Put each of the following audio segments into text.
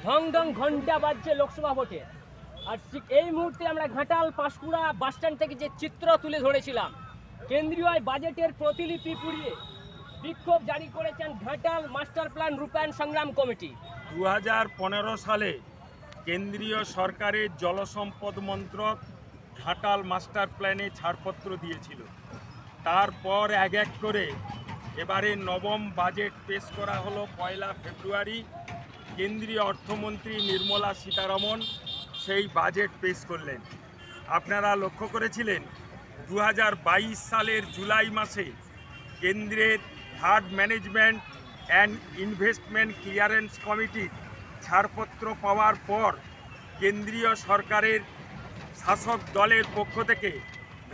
ঢং ঢং ঘন্টা বাজছে লোকসভা ভোটে। আর এই মুহূর্তে আমরা ঘাটাল পাঁশকুড়া বাসস্ট্যান্ড থেকে যে চিত্র তুলে ধরেছিলাম, কেন্দ্রীয় বাজেটের প্রতিলিপি পুড়িয়ে বিক্ষোভ জারি করেছেন ঘাটাল মাস্টার প্ল্যান রূপায়ণ সংগ্রাম কমিটি। 2015 সালে কেন্দ্রীয় সরকারের জলসম্পদ মন্ত্রক ঘাটাল মাস্টার প্ল্যানে ছাড়পত্র দিয়েছিল। তারপর এক এক করে এবারে নবম বাজেট পেশ করা হলো 1 ফেব্রুয়ারি। কেন্দ্রীয় অর্থমন্ত্রী নির্মলা সীতারমণ সেই বাজেট পেশ করলেন। আপনারা লক্ষ্য করেছিলেন 2022 সালের জুলাই মাসে কেন্দ্রের third management and investment clearance কমিটির ছাড়পত্র পাওয়ার পর কেন্দ্রীয় সরকারের শাসক দলের পক্ষ থেকে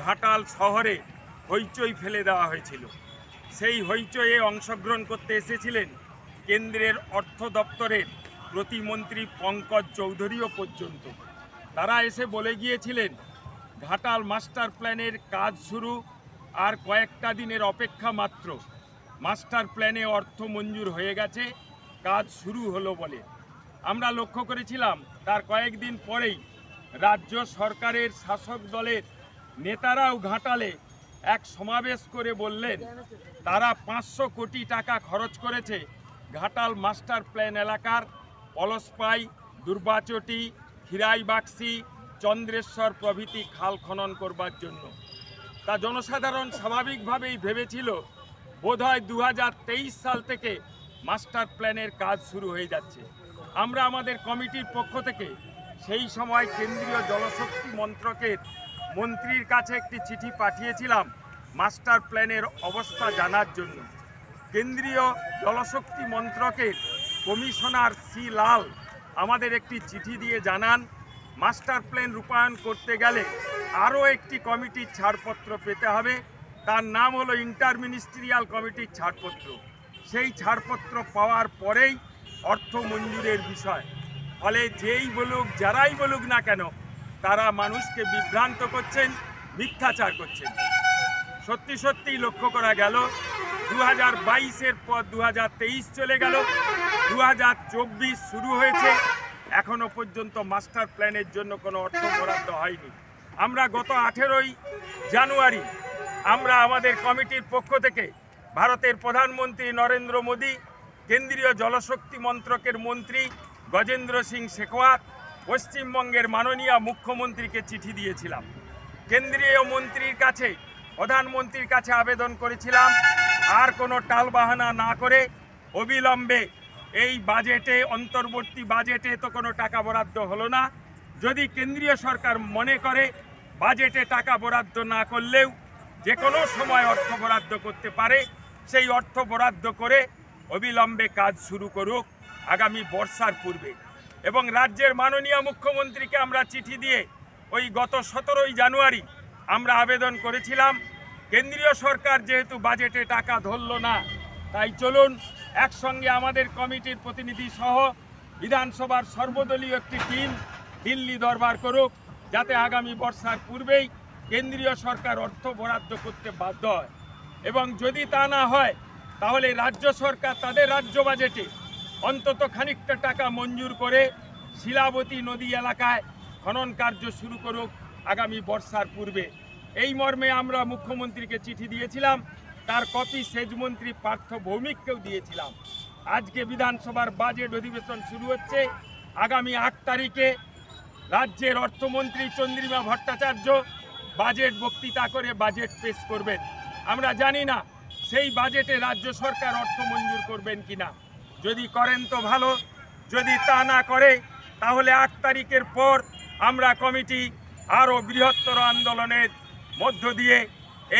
ঘাটাল শহরে হইচই ফেলে দেওয়া হয়েছিল। সেই হইচইয়ে অংশগ্রহণ করতে এসেছিলেন কেন্দ্রের অর্থ দপ্তরের প্রতিমন্ত্রী পঙ্কজ চৌধুরীও পর্যন্ত। তারা এসে বলে গিয়েছিলেন ঘাটাল মাস্টার প্ল্যানের কাজ শুরু, আর কয়েকটা দিনের অপেক্ষা মাত্র। মাস্টার প্ল্যানে অর্থ মঞ্জুর হয়ে গেছে, কাজ শুরু হলো বলে। আমরা লক্ষ্য করেছিলাম তার কয়েকদিন পরেই রাজ্য সরকারের শাসক দলের নেতারাও ঘাটালে এক সমাবেশ করে বললেন তারা 500 কোটি টাকা খরচ করেছে ঘাটাল মাস্টার প্ল্যান এলাকার পলসপাই, দুর্বাচটি, খিরাইবাক্সি, চন্দ্রেশ্বর প্রভৃতি খাল খনন করবার জন্য। তা জনসাধারণ স্বাভাবিকভাবেই ভেবেছিল বোধহয় 2023 সাল থেকে মাস্টার প্ল্যানের কাজ শুরু হয়ে যাচ্ছে। আমরা আমাদের কমিটির পক্ষ থেকে সেই সময় কেন্দ্রীয় জলশক্তি মন্ত্রকের মন্ত্রীর কাছে একটি চিঠি পাঠিয়েছিলাম মাস্টার প্ল্যানের অবস্থা জানার জন্য। কেন্দ্রীয় জলশক্তি মন্ত্রকের কমিশনার সি লাল আমাদের একটি চিঠি দিয়ে জানান মাস্টার প্ল্যান রূপায়ণ করতে গেলে আরও একটি কমিটির ছাড়পত্র পেতে হবে। তার নাম হলো ইন্টার মিনিস্ট্রিয়াল কমিটির ছাড়পত্র। সেই ছাড়পত্র পাওয়ার পরেই অর্থ মঞ্জুরের বিষয়। ফলে যেই বলুক, যারাই বলুক না কেন, তারা মানুষকে বিভ্রান্ত করছেন, মিথ্যাচার করছেন। সত্যি সত্যিই লক্ষ্য করা গেল 2022-এর পর 2023 চলে গেল, 2024 শুরু হয়েছে, এখনো পর্যন্ত মাস্টার প্ল্যানের জন্য কোনো অর্থ বরাদ্দ হয়নি। আমরা গত 18ই জানুয়ারি আমরা আমাদের কমিটির পক্ষ থেকে ভারতের প্রধানমন্ত্রী নরেন্দ্র মোদী, কেন্দ্রীয় জলশক্তি মন্ত্রকের মন্ত্রী গজেন্দ্র সিং শেখাওয়াত, পশ্চিমবঙ্গের মাননীয় মুখ্যমন্ত্রীকে চিঠি দিয়েছিলাম। কেন্দ্রীয় মন্ত্রীর কাছে, প্রধানমন্ত্রীর কাছে আবেদন করেছিলাম আর কোনো টালবাহানা না করে অবিলম্বে এই বাজেটে, অন্তর্বর্তী বাজেটে তো কোনো টাকা বরাদ্দ হলো না। যদি কেন্দ্রীয় সরকার মনে করে বাজেটে টাকা বরাদ্দ না করলেও যে কোনো সময় অর্থ বরাদ্দ করতে পারে, সেই অর্থ বরাদ্দ করে অবিলম্বে কাজ শুরু করুক আগামী বর্ষার পূর্বে। এবং রাজ্যের মাননীয় মুখ্যমন্ত্রীকে আমরা চিঠি দিয়ে ওই গত 17ই জানুয়ারি আমরা আবেদন করেছিলাম কেন্দ্রীয় সরকার যেহেতু বাজেটে টাকা ধরল না, তাই চলুন একসঙ্গে আমাদের কমিটির প্রতিনিধি সহ বিধানসভার সর্বদলীয় একটি টিম দিল্লি দরবার করুক, যাতে আগামী বর্ষার পূর্বেই কেন্দ্রীয় সরকার অর্থ বরাদ্দ করতে বাধ্য হয়। এবং যদি তা না হয় তাহলে রাজ্য সরকার তাদের রাজ্য বাজেটে অন্তত খানিকটা টাকা মঞ্জুর করে শিলাবতী নদী এলাকায় খনন কার্য শুরু করুক আগামী বর্ষার পূর্বে। এই মর্মে আমরা মুখ্যমন্ত্রীকে চিঠি দিয়েছিলাম, তার কপি সেচমন্ত্রী পার্থ ভৌমিককেও দিয়েছিলাম। আজকে বিধানসভার বাজেট অধিবেশন শুরু হচ্ছে। আগামী 8 তারিখে রাজ্যের অর্থমন্ত্রী চন্দ্রিমা ভট্টাচার্য বাজেট বক্তৃতা করে বাজেট পেশ করবেন। আমরা জানি না সেই বাজেটে রাজ্য সরকার অর্থ মঞ্জুর করবেন কিনা। যদি করেন তো ভালো, যদি তা না করে তাহলে 8 তারিখের পর আমরা কমিটি আরও বৃহত্তর আন্দোলনের মধ্য দিয়ে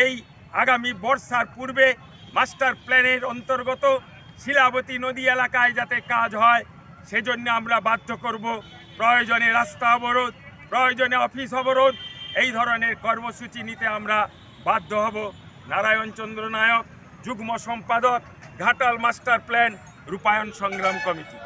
এই আগামী বর্ষার পূর্বে মাস্টার প্ল্যানের অন্তর্গত শিলাবতী নদী এলাকায় যাতে কাজ হয় সেজন্য আমরা বাধ্য করব। প্রয়োজনে রাস্তা অবরোধ, প্রয়োজনে অফিস অবরোধ, এই ধরনের কর্মসূচি নিতে আমরা বাধ্য হব। নারায়ণ চন্দ্র নায়ক, যুগ্ম সম্পাদক, ঘাটাল মাস্টার প্ল্যান রূপায়ণ সংগ্রাম কমিটি।